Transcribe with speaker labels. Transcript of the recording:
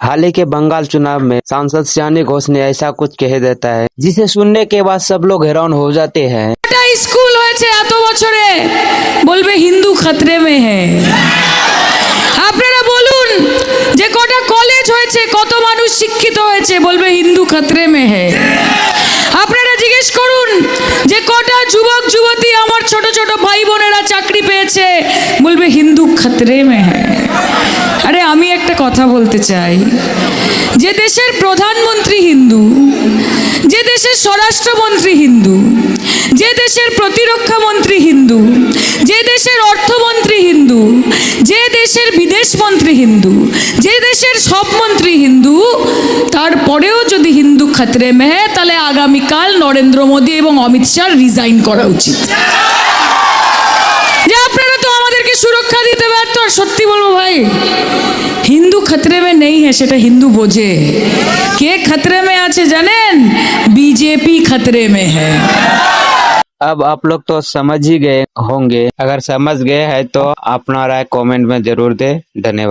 Speaker 1: हाल ही के बंगाल चुनाव में सांसद शियानी घोष ने ऐसा कुछ कह देता है जिसे सुनने के बाद सब लोग हैरान हो जाते हैं।
Speaker 2: স্কুল হয়েছে এত বছরে, বলবে হিন্দু খতরে মে হ্যায়। আপনারা বলুন যে কটা কলেজ হয়েছে, কত মানুষ শিক্ষিত হয়েছে, বলবে হিন্দু খতরে মে হ্যায়। আপনারা জিজ্ঞেস করুন যে কটা যুবক যুবতী আমার ছোট ছোট ভাই বোনেরা চাকরি পেয়েছে, বলবে হিন্দু খতরে মে হ্যায়। আরে আমি একটা কথা বলতে চাই, যে দেশের প্রধানমন্ত্রী হিন্দু, যে দেশের স্বরাষ্ট্রমন্ত্রী হিন্দু, যে দেশের প্রতিরক্ষা মন্ত্রী হিন্দু, যে দেশের অর্থমন্ত্রী হিন্দু, যে দেশের বিদেশ মন্ত্রী হিন্দু, যে দেশের সব মন্ত্রী হিন্দু, তারপরেও যদি হিন্দু খতরে মে হ্যায়, তাহলে আগামীকাল নরেন্দ্র মোদী এবং অমিত শাহ রিজাইন করা উচিত। যে আপনারা তো আমাদেরকে সুরক্ষা দিতে ব্যর্থ। আর সত্যি বলবো ভাই, হিন্দু খতরে মে নেই হ্যায় সেটা হিন্দু বোঝে। কে খতরে মে আছে জানেন? बीजेपी खतरे में है।
Speaker 1: अब आप लोग तो समझ ही गए होंगे, अगर समझ गए हैं तो अपना राय कमेंट में जरूर दे। धन्यवाद।